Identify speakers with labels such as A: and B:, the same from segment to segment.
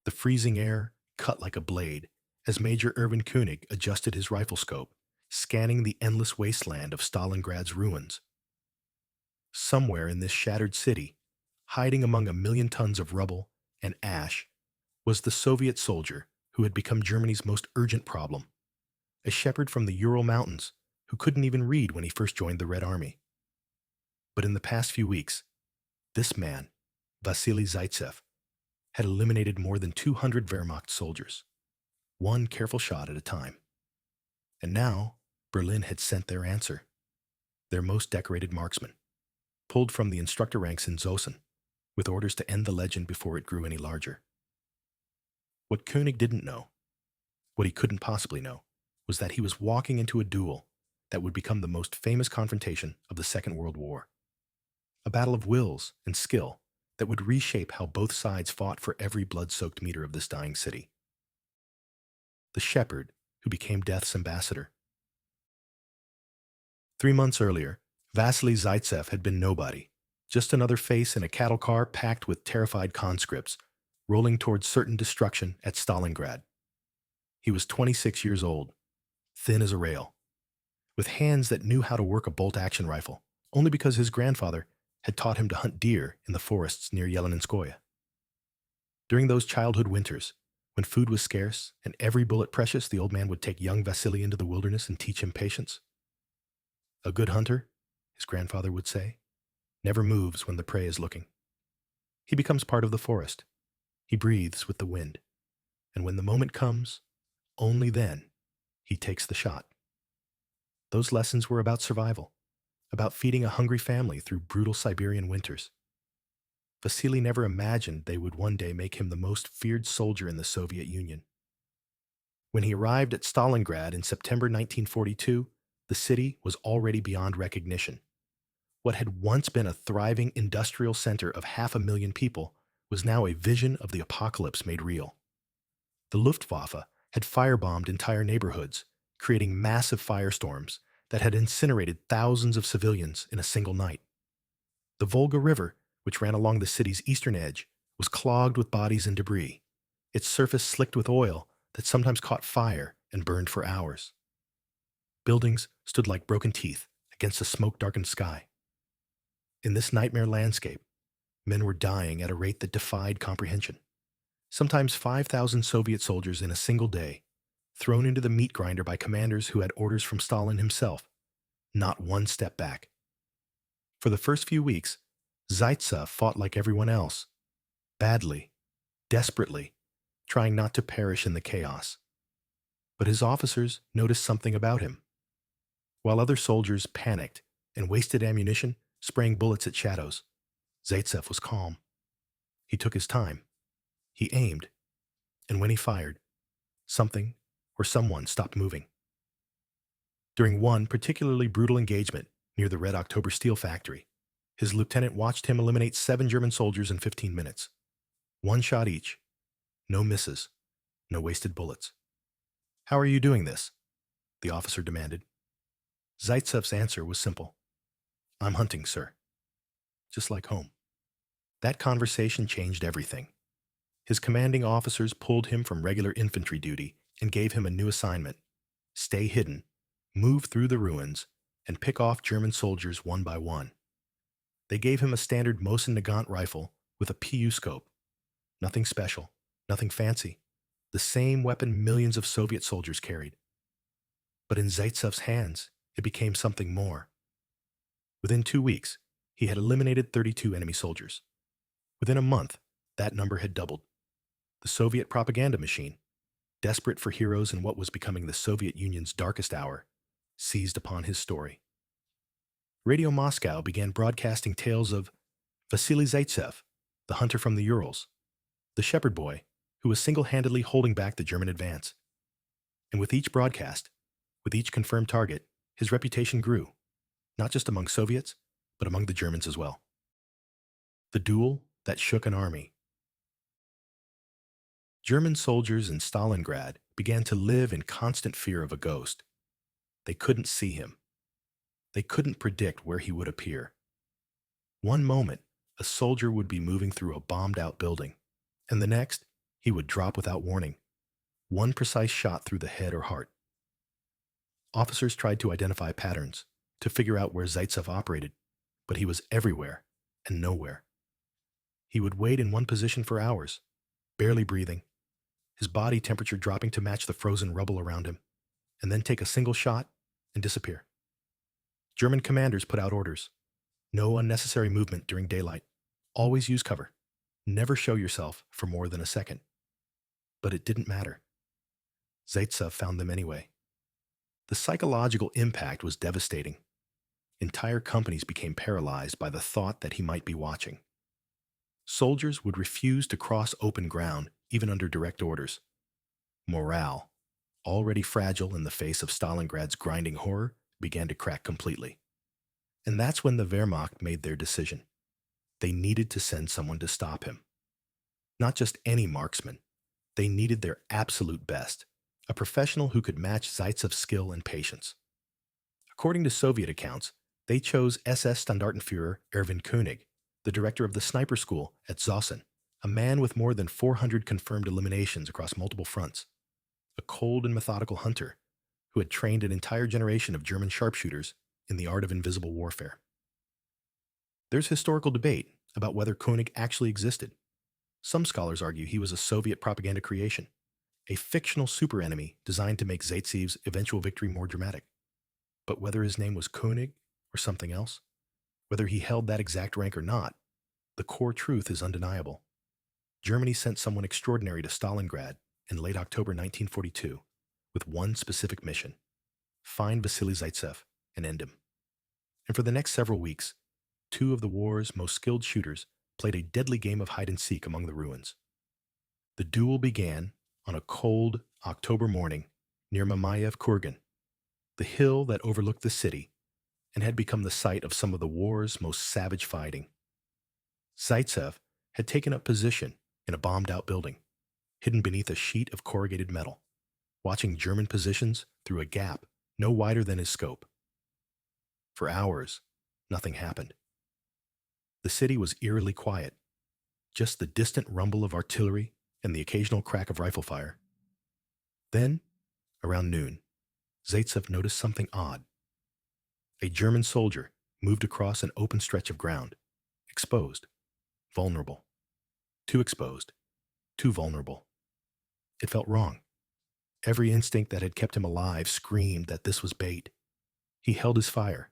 A: The freezing air cut like a blade as Major Erwin König adjusted his rifle scope, scanning the endless wasteland of Stalingrad's ruins. Somewhere in this shattered city, hiding among a million tons of rubble and ash, was the Soviet soldier who had become Germany's most urgent problem, a shepherd from the Ural Mountains who couldn't even read when he first joined the Red Army. But in the past few weeks, this man, Vasily Zaytsev, had eliminated more than 200 Wehrmacht soldiers, one careful shot at a time. And now, Berlin had sent their answer, their most decorated marksman, pulled from the instructor ranks in Zossen, with orders to end the legend before it grew any larger. What König didn't know, what he couldn't possibly know, was that he was walking into a duel that would become the most famous confrontation of the Second World War. A battle of wills and skill that would reshape how both sides fought for every blood-soaked meter of this dying city. The shepherd who became death's ambassador. 3 months earlier, Vasily Zaytsev had been nobody, just another face in a cattle car packed with terrified conscripts, rolling towards certain destruction at Stalingrad. He was 26 years old, thin as a rail, with hands that knew how to work a bolt-action rifle, only because his grandfather had taught him to hunt deer in the forests near Yeleninskoye. During those childhood winters, when food was scarce and every bullet precious, the old man would take young Vasily into the wilderness and teach him patience. A good hunter, his grandfather would say, never moves when the prey is looking. He becomes part of the forest. He breathes with the wind. And when the moment comes, only then, he takes the shot. Those lessons were about survival, about feeding a hungry family through brutal Siberian winters. Vasily never imagined they would one day make him the most feared soldier in the Soviet Union. When he arrived at Stalingrad in September 1942, the city was already beyond recognition. What had once been a thriving industrial center of 500,000 people was now a vision of the apocalypse made real. The Luftwaffe had firebombed entire neighborhoods, creating massive firestorms that had incinerated thousands of civilians in a single night. The Volga River, which ran along the city's eastern edge, was clogged with bodies and debris, its surface slicked with oil that sometimes caught fire and burned for hours. Buildings stood like broken teeth against a smoke-darkened sky. In this nightmare landscape, men were dying at a rate that defied comprehension. Sometimes 5,000 Soviet soldiers in a single day, thrown into the meat grinder by commanders who had orders from Stalin himself, not one step back. For the first few weeks, Zaytsev fought like everyone else, badly, desperately, trying not to perish in the chaos. But his officers noticed something about him. While other soldiers panicked and wasted ammunition, spraying bullets at shadows, Zaytsev was calm. He took his time. He aimed. And when he fired, something or someone stopped moving. During one particularly brutal engagement near the Red October steel factory, his lieutenant watched him eliminate 7 German soldiers in 15 minutes. 1 shot each. No misses. No wasted bullets. "How are you doing this?" the officer demanded. Zaytsev's answer was simple. "I'm hunting, sir." Just like home. That conversation changed everything. His commanding officers pulled him from regular infantry duty and gave him a new assignment: stay hidden, move through the ruins, and pick off German soldiers one by one. They gave him a standard Mosin-Nagant rifle with a PU scope. Nothing special, nothing fancy. The same weapon millions of Soviet soldiers carried. But in Zaytsev's hands, it became something more. Within 2 weeks, he had eliminated 32 enemy soldiers. Within a month, that number had doubled. The Soviet propaganda machine, desperate for heroes in what was becoming the Soviet Union's darkest hour, seized upon his story. Radio Moscow began broadcasting tales of Vasily Zaytsev, the hunter from the Urals, the shepherd boy who was single-handedly holding back the German advance. And with each broadcast, with each confirmed target, his reputation grew, not just among Soviets, but among the Germans as well. The duel that shook an army. German soldiers in Stalingrad began to live in constant fear of a ghost. They couldn't see him. They couldn't predict where he would appear. One moment, a soldier would be moving through a bombed-out building, and the next, He would drop without warning, one precise shot through the head or heart. Officers tried to identify patterns, to figure out where Zaytsev operated, but he was everywhere and nowhere. He would wait in one position for hours, barely breathing, his body temperature dropping to match the frozen rubble around him, and then take a single shot and disappear. German commanders put out orders. No unnecessary movement during daylight. Always use cover. Never show yourself for more than a second. But it didn't matter. Zaytsev found them anyway. The psychological impact was devastating. Entire companies became paralyzed by the thought that he might be watching. Soldiers would refuse to cross open ground, even under direct orders. Morale, already fragile in the face of Stalingrad's grinding horror, began to crack completely. And that's when the Wehrmacht made their decision. They needed to send someone to stop him. Not just any marksman. They needed their absolute best, a professional who could match Zaytsev's skill and patience. According to Soviet accounts, they chose SS Standartenführer Erwin König, the director of the sniper school at Zossen, a man with more than 400 confirmed eliminations across multiple fronts, a cold and methodical hunter who had trained an entire generation of German sharpshooters in the art of invisible warfare. There's historical debate about whether König actually existed. Some scholars argue he was a Soviet propaganda creation, a fictional superenemy designed to make Zaytsev's eventual victory more dramatic. But whether his name was König or something else, whether he held that exact rank or not, the core truth is undeniable. Germany sent someone extraordinary to Stalingrad in late October 1942 with one specific mission: find Vasily Zaytsev and end him. And for the next several weeks, two of the war's most skilled shooters played a deadly game of hide-and-seek among the ruins. The duel began on a cold October morning near Mamayev Kurgan, the hill that overlooked the city and had become the site of some of the war's most savage fighting. Zaytsev had taken up position in a bombed-out building, hidden beneath a sheet of corrugated metal, watching German positions through a gap no wider than his scope. For hours, nothing happened. The city was eerily quiet, just the distant rumble of artillery and the occasional crack of rifle fire. Then, around noon, Zaytsev noticed something odd. A German soldier moved across an open stretch of ground, exposed, vulnerable. Too exposed, too vulnerable. It felt wrong. Every instinct that had kept him alive screamed that this was bait. He held his fire.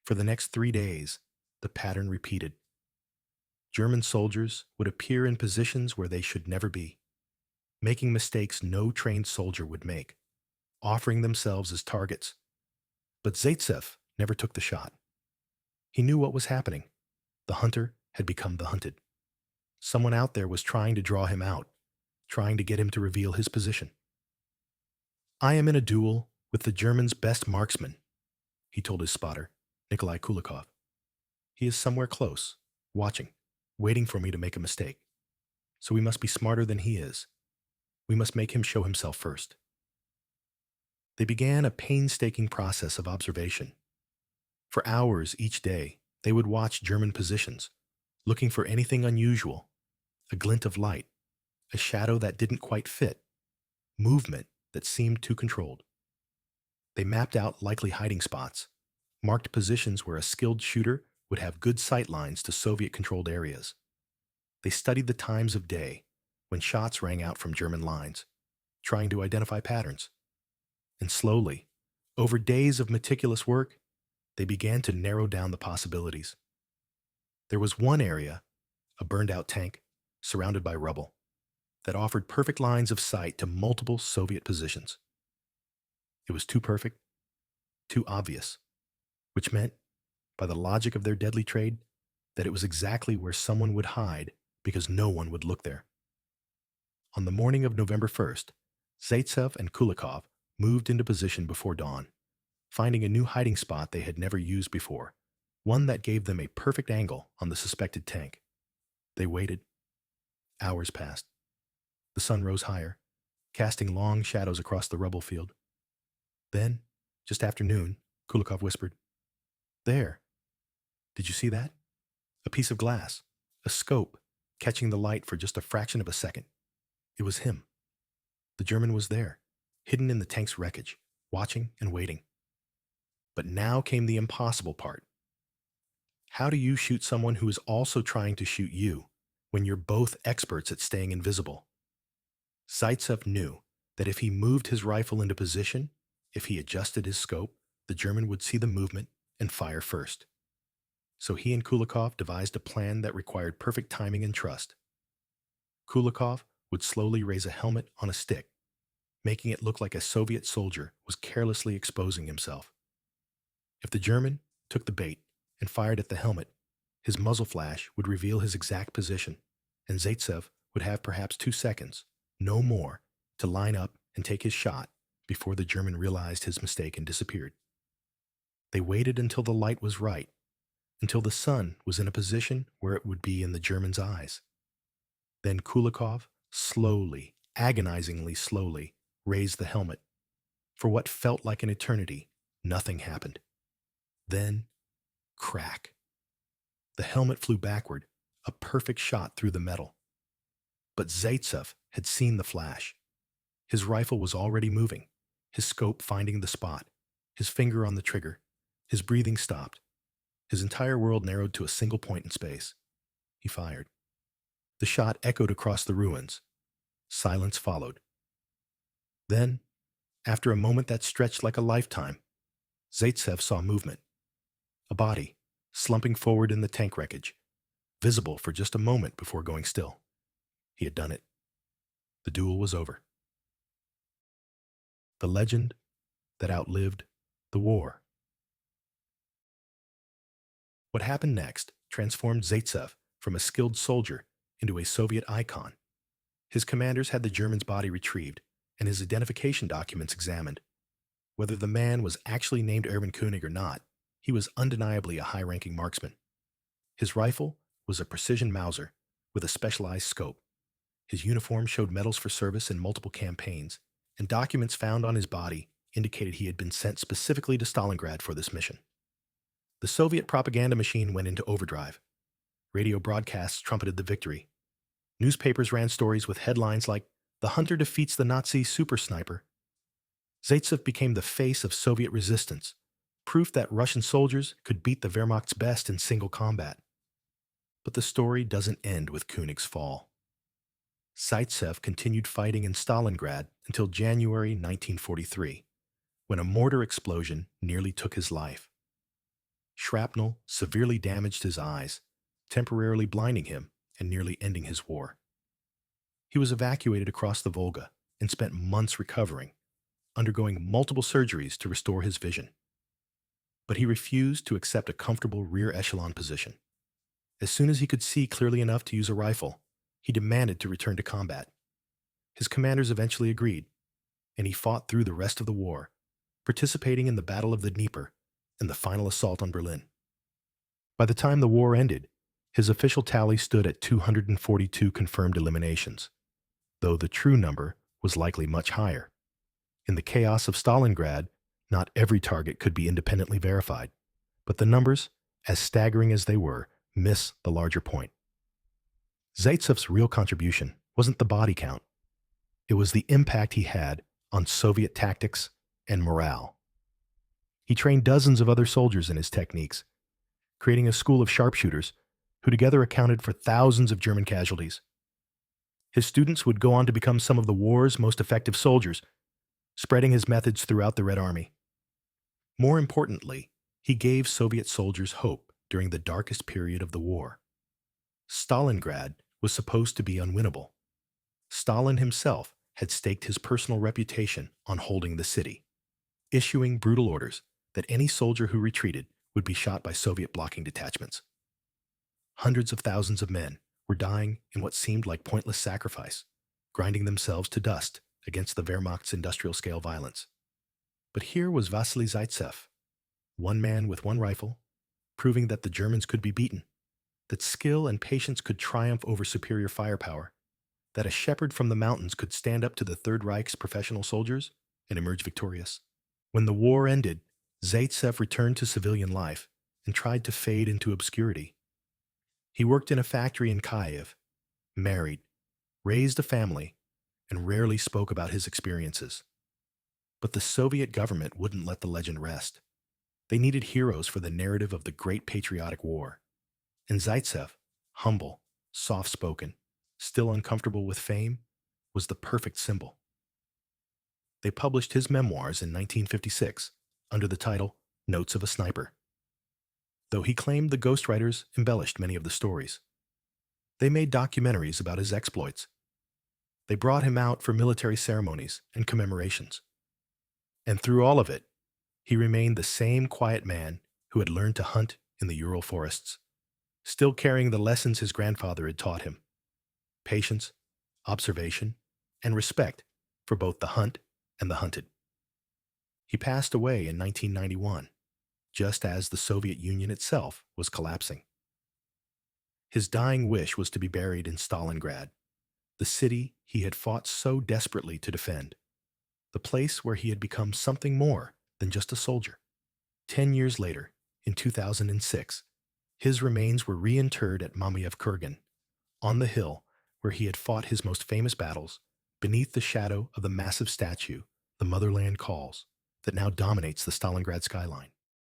A: For the next 3 days, the pattern repeated. German soldiers would appear in positions where they should never be, making mistakes no trained soldier would make, offering themselves as targets. But Zaytsev never took the shot. He knew what was happening. The hunter had become the hunted. Someone out there was trying to draw him out, trying to get him to reveal his position. I am in a duel with the Germans' best marksman, he told his spotter, Nikolai Kulikov. He is somewhere close, watching, waiting for me to make a mistake. So we must be smarter than he is. We must make him show himself first. They began a painstaking process of observation. For hours each day, they would watch German positions, looking for anything unusual, a glint of light, a shadow that didn't quite fit, movement that seemed too controlled. They mapped out likely hiding spots, marked positions where a skilled shooter would have good sight lines to Soviet-controlled areas. They studied the times of day when shots rang out from German lines, trying to identify patterns. And slowly, over days of meticulous work, they began to narrow down the possibilities. There was one area, a burned-out tank, surrounded by rubble, that offered perfect lines of sight to multiple Soviet positions. It was too perfect, too obvious, which meant, by the logic of their deadly trade, that it was exactly where someone would hide because no one would look there. On the morning of November 1st, Zaytsev and Kulikov moved into position before dawn, finding a new hiding spot they had never used before, one that gave them a perfect angle on the suspected tank. They waited. Hours passed. The sun rose higher, casting long shadows across the rubble field. Then, just after noon, Kulikov whispered, "There. Did you see that? A piece of glass, a scope, catching the light for just a fraction of a second. It was him. The German was there, hidden in the tank's wreckage, watching and waiting. But now came the impossible part. How do you shoot someone who is also trying to shoot you when you're both experts at staying invisible? Zaytsev knew that if he moved his rifle into position, if he adjusted his scope, the German would see the movement and fire first. So he and Kulikov devised a plan that required perfect timing and trust. Kulikov would slowly raise a helmet on a stick, making it look like a Soviet soldier was carelessly exposing himself. If the German took the bait and fired at the helmet, his muzzle flash would reveal his exact position, and Zaytsev would have perhaps 2 seconds, no more, to line up and take his shot before the German realized his mistake and disappeared. They waited until the light was right, until the sun was in a position where it would be in the German's eyes. Then Kulikov slowly, agonizingly slowly, raised the helmet. For what felt like an eternity, nothing happened. Then, crack. The helmet flew backward, a perfect shot through the metal. But Zaytsev had seen the flash. His rifle was already moving, his scope finding the spot, his finger on the trigger. His breathing stopped. His entire world narrowed to a single point in space. He fired. The shot echoed across the ruins. Silence followed. Then, after a moment that stretched like a lifetime, Zaytsev saw movement. A body, slumping forward in the tank wreckage, visible for just a moment before going still. He had done it. The duel was over. The legend that outlived the war. What happened next transformed Zaytsev from a skilled soldier into a Soviet icon. His commanders had the German's body retrieved and his identification documents examined. Whether the man was actually named Erwin König or not, he was undeniably a high-ranking marksman. His rifle was a precision Mauser with a specialized scope. His uniform showed medals for service in multiple campaigns, and documents found on his body indicated he had been sent specifically to Stalingrad for this mission. The Soviet propaganda machine went into overdrive. Radio broadcasts trumpeted the victory. Newspapers ran stories with headlines like, "The Hunter defeats the Nazi super sniper." Zaytsev became the face of Soviet resistance, proof that Russian soldiers could beat the Wehrmacht's best in single combat. But the story doesn't end with König's fall. Zaytsev continued fighting in Stalingrad until January 1943, when a mortar explosion nearly took his life. Shrapnel severely damaged his eyes, temporarily blinding him and nearly ending his war. He was evacuated across the Volga and spent months recovering, undergoing multiple surgeries to restore his vision. But he refused to accept a comfortable rear echelon position. As soon as he could see clearly enough to use a rifle, he demanded to return to combat. His commanders eventually agreed, and he fought through the rest of the war, participating in the Battle of the Dnieper and the final assault on Berlin. By the time the war ended, his official tally stood at 242 confirmed eliminations, though the true number was likely much higher. In the chaos of Stalingrad, not every target could be independently verified, but the numbers, as staggering as they were, miss the larger point. Zaytsev's real contribution wasn't the body count. It was the impact he had on Soviet tactics and morale. He trained dozens of other soldiers in his techniques, creating a school of sharpshooters who together accounted for thousands of German casualties. His students would go on to become some of the war's most effective soldiers, spreading his methods throughout the Red Army. More importantly, he gave Soviet soldiers hope during the darkest period of the war. Stalingrad was supposed to be unwinnable. Stalin himself had staked his personal reputation on holding the city, issuing brutal orders that any soldier who retreated would be shot by Soviet blocking detachments. Hundreds of thousands of men were dying in what seemed like pointless sacrifice, grinding themselves to dust against the Wehrmacht's industrial-scale violence. But here was Vasily Zaytsev, one man with one rifle, proving that the Germans could be beaten, that skill and patience could triumph over superior firepower, that a shepherd from the mountains could stand up to the Third Reich's professional soldiers and emerge victorious. When the war ended, Zaytsev returned to civilian life and tried to fade into obscurity. He worked in a factory in Kyiv, married, raised a family, and rarely spoke about his experiences. But the Soviet government wouldn't let the legend rest. They needed heroes for the narrative of the Great Patriotic War. And Zaitsev, humble, soft-spoken, still uncomfortable with fame, was the perfect symbol. They published his memoirs in 1956 under the title Notes of a Sniper. Though he claimed the ghostwriters embellished many of the stories. They made documentaries about his exploits. They brought him out for military ceremonies and commemorations. And through all of it, he remained the same quiet man who had learned to hunt in the Ural forests, still carrying the lessons his grandfather had taught him: patience, observation, and respect for both the hunt and the hunted. He passed away in 1991, just as the Soviet Union itself was collapsing. His dying wish was to be buried in Stalingrad, the city he had fought so desperately to defend, the place where he had become something more than just a soldier. 10 years later, in 2006, his remains were reinterred at Mamayev Kurgan, on the hill where he had fought his most famous battles, beneath the shadow of the massive statue, the Motherland Calls, that now dominates the Stalingrad skyline.